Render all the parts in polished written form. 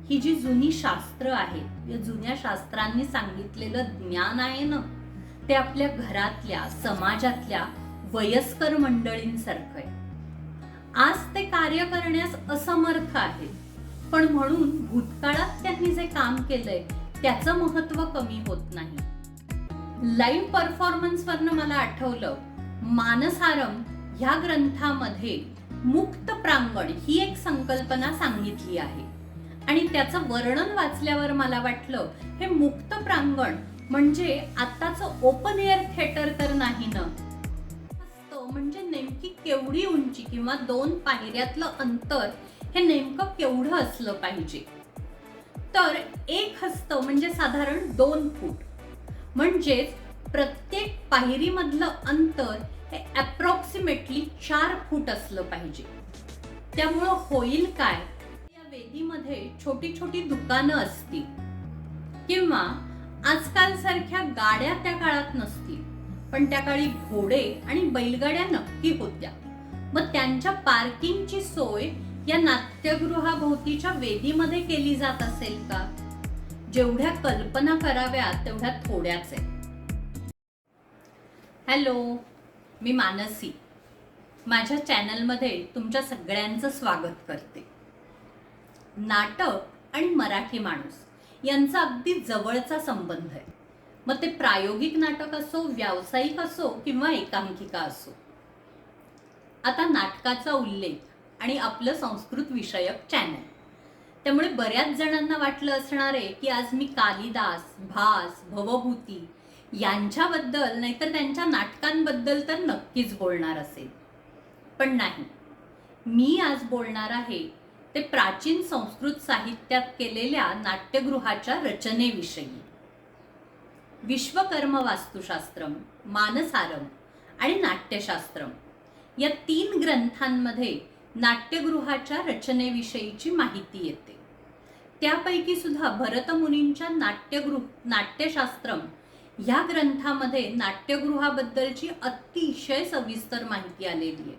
ही जी जुनी शास्त्र आहेत, या जुन्या शास्त्रांनी सांगितलेलं ज्ञान आहे ना, ते आपल्या घरातल्या, समाजातल्या वयस्कर मंडळींसारखं आहे. आज ते कार्य करण्यास असमर्थ आहेत, पण म्हणून भूतकाळात त्यांनी जे काम केलंय त्याचं महत्त्व कमी होत नाही. लाईव्ह परफॉर्मन्स वरनं मला आठवलं, मानसारम ह्या ग्रंथामध्ये मुक्त प्रांगण ही एक संकल्पना सांगितली आहे आणि त्याचं वर्णन वाचल्यावर मला वाटलं, हे मुक्त प्रांगण म्हणजे आताचं ओपन एअर थिएटर तर नाही ना. म्हणजे नेमकी केवढी उंची किंवा 2 पायऱ्यातलं अंतर हे नेमकं केवढं असलं पाहिजे. तर 1 हस्त म्हणजे साधारण 2 फूट, म्हणजेच प्रत्येक पायरीमधलं अंतर हे अप्रॉक्सिमेटली 4 फूट असलं पाहिजे. त्यामुळं होईल काय, या वेदीमध्ये छोटी छोटी दुकानं असतील किंवा आजकाल सारख्या गाड्या त्या काळात नसतील, पण त्या काळी घोडे आणि बैलगाड्या नक्की होत्या. मग त्यांच्या पार्किंगची सोय या नाट्यगृहाभोवतीच्या वेदीमध्ये केली जात असेल का? जेवढ्या कल्पना कराव्या तेवढ्या थोड्याच आहे. हॅलो, मी मानसी. माझ्या चॅनलमध्ये तुमच्या सगळ्यांचं स्वागत करते. नाटक आणि मराठी माणूस यांचा अगदी जवळचा संबंध आहे. मग ते प्रायोगिक नाटक असो, व्यावसायिक असो किंवा एकांकिका असो. आता नाटकाचा उल्लेख आणि आपलं संस्कृत विषयक चॅनल, त्यामुळे बऱ्याच जणांना वाटलं असणार आहे की आज मी कालिदास, भास, भवभूती यांच्याबद्दल नाहीतर त्यांच्या नाटकांबद्दल तर नक्कीच बोलणार असेल. पण नाही, मी आज बोलणार आहे ते प्राचीन संस्कृत साहित्यात केलेल्या नाट्यगृहाच्या रचनेविषयी. विश्वकर्म वास्तुशास्त्रम, मानसारम आणि नाट्यशास्त्रम या 3 ग्रंथांमध्ये नाट्यगृहाच्या रचनेविषयीची माहिती येते. त्यापैकी सुद्धा भरतमुनींच्या नाट्यशास्त्रम ह्या ग्रंथामध्ये नाट्यगृहाबद्दलची अतिशय सविस्तर माहिती आलेली आहे.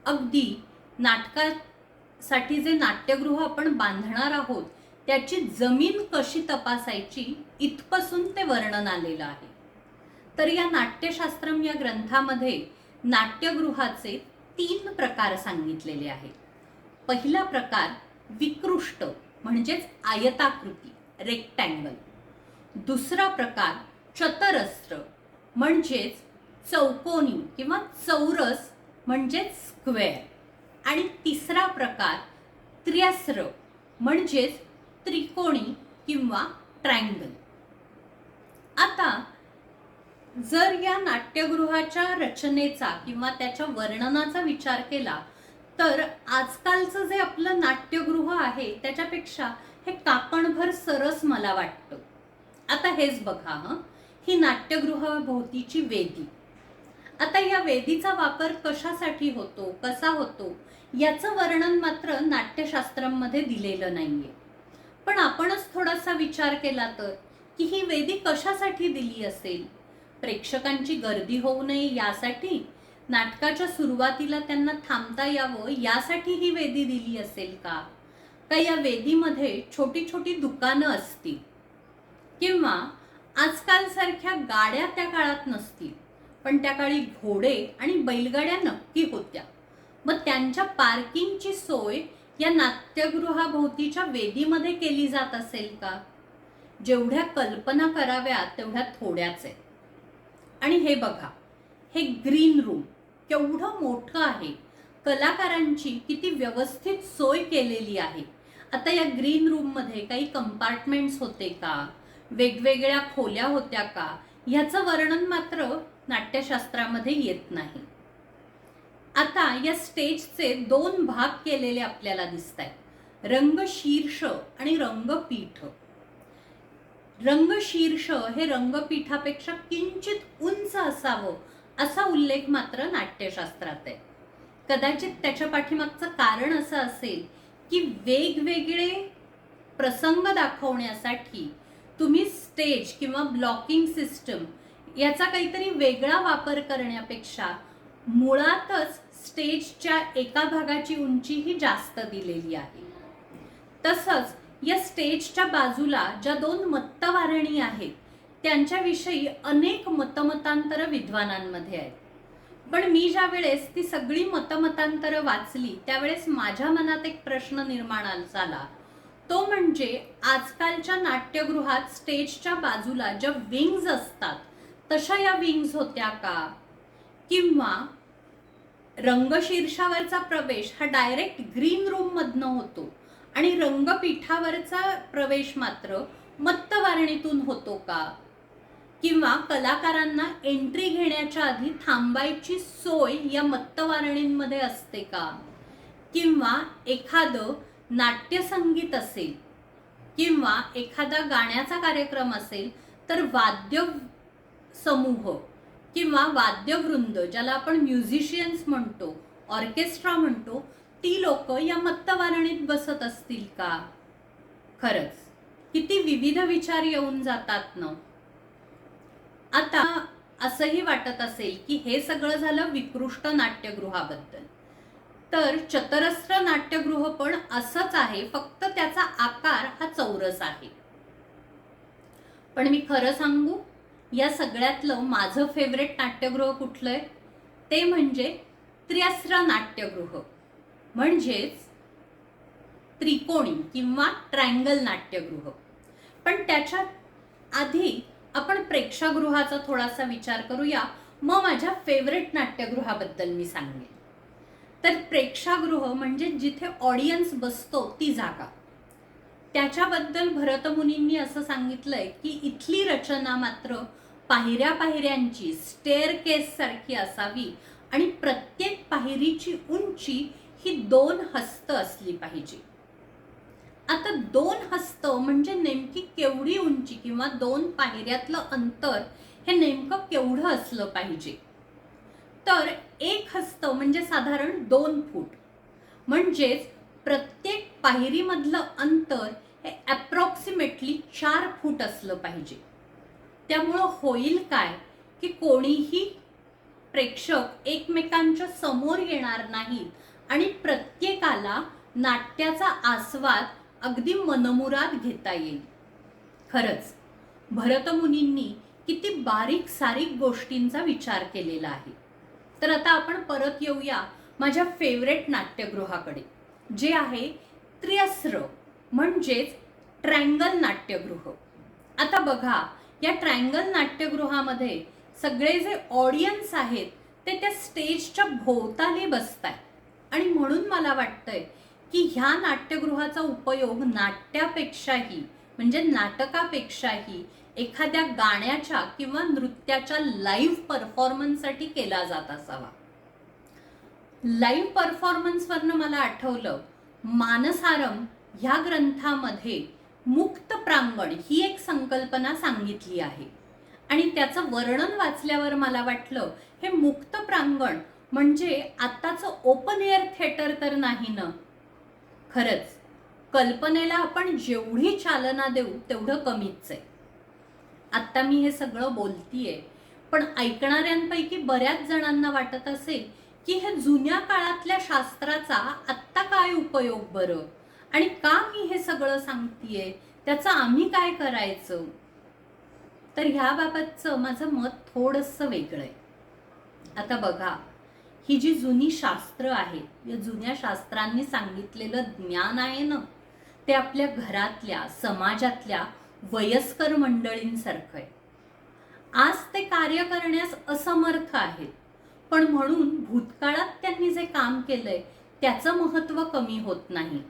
अगदी नाटकासाठी जे नाट्यगृह आपण बांधणार आहोत त्याची जमीन कशी तपासायची इथपासून ते वर्णन आलेलं आहे. तर या नाट्यशास्त्रम या ग्रंथामध्ये नाट्यगृहाचे 3 प्रकार सांगितलेले आहेत. पहिला प्रकार विकृष्ट म्हणजेच आयताकृती, रेक्टँगल. दुसरा प्रकार चतरस्र म्हणजेच चौकोनी किंवा चौरस म्हणजेच स्क्वेअर. आणि तिसरा प्रकार त्र्यस्र म्हणजेच त्रिकोणी किंवा ट्रायंगल. आता जर या नाट्यगृहाच्या रचनेचा किंवा त्याच्या वर्णनाचा विचार केला तर आजकालचं जे आपलं नाट्यगृह आहे त्याच्यापेक्षा हे काकणभर सरस मला वाटतं. आता हेच बघा, ही नाट्यगृहाभोवतीची वेदी. आता या वेदीचा वापर कशासाठी होतो, कसा होतो याचं वर्णन मात्र नाट्यशास्त्रांमध्ये दिलेलं नाहीये. पण आपणच थोडासा विचार केला तर की ही वेदी कशासाठी दिली असेल? प्रेक्षकांची गर्दी होऊ नये यासाठी, नाटकाच्या सुरुवातीला त्यांना थांबता यावं यासाठी ही वेदी दिली असेल का? का या वेदीमध्ये छोटी छोटी दुकानं असतील किंवा आजकाल सारख्या गाड्या त्या काळात नसतील, पण त्या काळी घोडे आणि बैलगाड्या नक्की होत्या. मग त्यांच्या पार्किंगची सोय या नाट्यगृहाभोवतीच्या वेदीमध्ये केली जात असेल का? जेवढ्या कल्पना कराव्या तेवढ्या थोड्याच आहे. आणि हे बघा, हे ग्रीन रूम केवढं मोठं आहे, कलाकारांची किती व्यवस्थित सोय केलेली आहे. आता या ग्रीन रूम मध्ये काही कंपार्टमेंट्स होते का, वेगवेगळ्या खोल्या होत्या का, ह्याचं वर्णन मात्र नाट्यशास्त्रामध्ये येत नाही. आता या स्टेजचे 2 भाग केलेले आपल्याला दिसतायत, रंगशीर्ष आणि रंगपीठ. रंगशीर्ष हे रंगपीठापेक्षा किंचित उंच असावं असा उल्लेख मात्र नाट्यशास्त्रात आहे. कदाचित त्याच्या पाठीमागचं कारण असं असेल की वेगवेगळे प्रसंग दाखवण्यासाठी तुम्ही स्टेज किंवा ब्लॉकिंग सिस्टम याचा काहीतरी वेगळा वापर करण्यापेक्षा मुळातच स्टेजच्या एका भागाची उंची ही जास्त दिलेली आहे. तसंच या स्टेजच्या बाजूला ज्या दोन मत्तवारणी आहेत त्यांच्याविषयी अनेक मतमतांतर विद्वानांमध्ये आहेत. पण मी ज्या वेळेस ती सगळी मतमतांतर वाचली त्यावेळेस माझ्या मनात एक प्रश्न निर्माण झाला. तो म्हणजे आजकालच्या नाट्यगृहात स्टेजच्या बाजूला ज्या विंग्ज असतात तशा या विंग्ज होत्या का, किंवा रंगशीर्षावरचा प्रवेश हा डायरेक्ट ग्रीन रूम मधनं होतो आणि रंगपीठावरचा प्रवेश मात्र मत्तवारणीतून होतो का, किंवा कलाकारांना एंट्री घेण्याच्या आधी थांबायची सोय या मत्तवारणींमध्ये असते का, किंवा एखादं नाट्यसंगीत असेल किंवा एखादा गाण्याचा कार्यक्रम असेल तर वाद्य समूह किंवा वाद्यवृंद ज्याला आपण म्युझिशियन्स म्हणतो, ऑर्केस्ट्रा म्हणतो, ती लोक या मत्तवारणीत बसत असतील का. खरंच किती विविध विचार येऊन जातात ना. आता असंही वाटत असेल की हे सगळं झालं विकृष्ट नाट्यगृहाबद्दल, तर चतरस्र नाट्यगृह पण असंच आहे, फक्त त्याचा आकार हा चौरस आहे. पण मी खरं सांगू, या सगळ्यातलं माझं फेवरेट नाट्यगृह कुठलंय ते म्हणजे त्र्यस्र नाट्यगृह, म्हणजेच त्रिकोणी किंवा ट्रायंगल नाट्यगृह. पण त्याच्या आधी आपण प्रेक्षागृहाचा थोडासा विचार करूया, मग माझ्या फेवरेट नाट्यगृहाबद्दल मी सांगेन. तर प्रेक्षागृह म्हणजे जिथे ऑडियन्स बसतो ती जागा. त्याच्याबद्दल भरतमुनींनी असं सांगितलंय की इथली रचना मात्र पायऱ्या पायऱ्यांची स्टेअरकेस सारखी असावी आणि प्रत्येक पायरीची उंची ही 2 हस्त असली पाहिजे. आता 2 हस्त म्हणजे नेमकी केवढी उंची किंवा 2 पायऱ्यातलं अंतर हे नेमकं केवढं असलं पाहिजे. तर 1 हस्त म्हणजे साधारण 2 फूट, म्हणजेच प्रत्येक पायरीमधलं अंतर हे अप्रॉक्सिमेटली 4 फूट असलं पाहिजे. त्यामुळं होईल काय की कोणीही प्रेक्षक एकमेकांच्या समोर येणार नाहीत आणि प्रत्येकाला नाट्याचा आस्वाद अगदी मनमुराद घेता येईल. खरंच भरतमुनींनी किती बारीक सारीक गोष्टींचा विचार केलेला आहे. तर आता आपण परत येऊया माझ्या फेवरेट नाट्यगृहाकडे, जे आहे त्र्यस्र म्हणजेच ट्रायंगल नाट्यगृह. आता बघा, या ट्रायंगल नाट्यगृहामध्ये सगळे जे ऑडियन्स आहेत ते त्या स्टेजच्या भोवताली बसतात आणि म्हणून मला वाटतंय की ह्या नाट्यगृहाचा उपयोग नाट्यापेक्षाही म्हणजे नाटकापेक्षाही एखाद्या गाण्याच्या किंवा नृत्याच्या लाईव्ह परफॉर्मन्ससाठी केला जात असावा. लाईव्ह परफॉर्मन्सवरनं मला आठवलं, मानसारम ह्या ग्रंथामध्ये मुक्त प्रांगण ही एक संकल्पना सांगितली आहे आणि त्याचं वर्णन वाचल्यावर मला वाटलं हे मुक्त प्रांगण म्हणजे आत्ताचं ओपन एअर थिएटर तर नाही ना. खरंच कल्पनेला आपण जेवढी चालना देऊ तेवढं कमीच आहे. आत्ता मी हे सगळं बोलतीये, पण ऐकणाऱ्यांपैकी बऱ्याच जणांना वाटत असेल की हे जुन्या काळातल्या शास्त्राचा आत्ता काय उपयोग बरं, आणि का मी हे सगळं सांगतीये, त्याचं आम्ही काय करायचं. तर ह्याबाबतचं माझं मत थोडंसं वेगळं आहे. आता बघा, ही जी जुनी शास्त्र आहेत, या जुन्या शास्त्रांनी सांगितलेलं ज्ञान आहे ना, ते आपल्या घरातल्या समाजातल्या वयस्कर मंडळींसारखं आहे. आज ते कार्य करण्यास असमर्थ आहेत, पण म्हणून भूतकाळात त्यांनी जे काम केलंय त्याचं महत्त्व कमी होत नाही,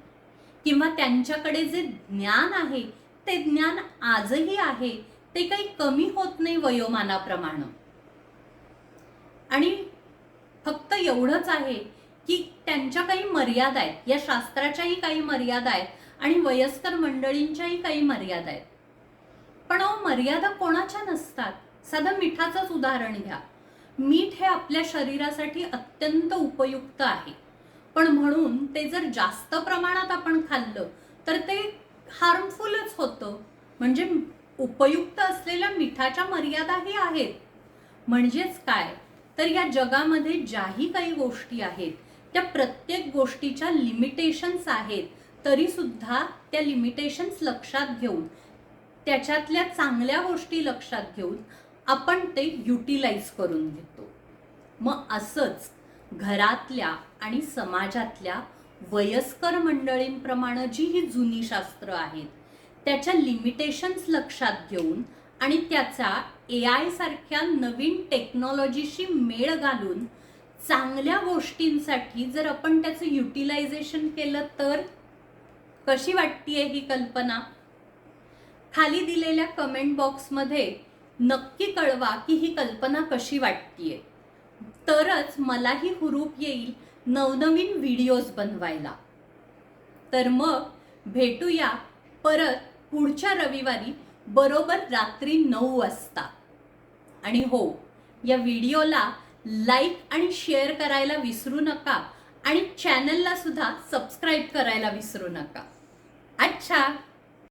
किंवा त्यांच्याकडे जे ज्ञान आहे ते ज्ञान आजही आहे, ते काही कमी होत नाही वयोमानाप्रमाणे. आणि फक्त एवढंच आहे की त्यांच्या काही मर्यादा आहेत, या शास्त्राच्याही काही मर्यादा आहेत आणि वयस्कर मंडळींच्याही काही मर्यादा आहेत. पण मर्यादा कोणाच्या नसतात. साधं मिठाचंच उदाहरण घ्या. मीठ हे आपल्या शरीरासाठी अत्यंत उपयुक्त आहे, पण म्हणून ते जर जास्त प्रमाणात आपण खाल्लं तर ते हार्मफुलच होतं. म्हणजे उपयुक्त असलेल्या मिठाच्या मर्यादाही आहेत. म्हणजेच काय, तर या जगामध्ये ज्याही काही गोष्टी आहेत त्या प्रत्येक गोष्टीच्या लिमिटेशन्स आहेत, तरी सुद्धा त्या लिमिटेशन्स लक्षात घेऊन, त्याच्यातल्या चांगल्या गोष्टी लक्षात घेऊन आपण ते युटिलाइज करून घेतो. मग असंच घरातल्या आणि समाजातल्या वयस्कर मंडळींप्रमाणे जी ही जुनी शास्त्र आहेत त्याच्या लिमिटेशन्स लक्षात घेऊन आणि त्याचा AI सारख्या नवीन टेक्नॉलॉजीशी मेळ घालून चांगल्या गोष्टींसाठी जर आपण त्याचं युटिलायझेशन केलं तर कशी वाटतीये ही कल्पना? खाली दिलेल्या कमेंट बॉक्समध्ये नक्की कळवा की ही कल्पना कशी वाटतीये, तरच मलाही हुरूप येईल नवनवीन व्हिडिओज बनवायला. तर मग भेटूया परत पुढच्या रविवारी बरोबर रात्री 9 वाजता. आणि हो, या व्हिडिओला लाईक आणि शेअर करायला विसरू नका आणि चॅनलला सुद्धा सबस्क्राईब करायला विसरू नका. अच्छा.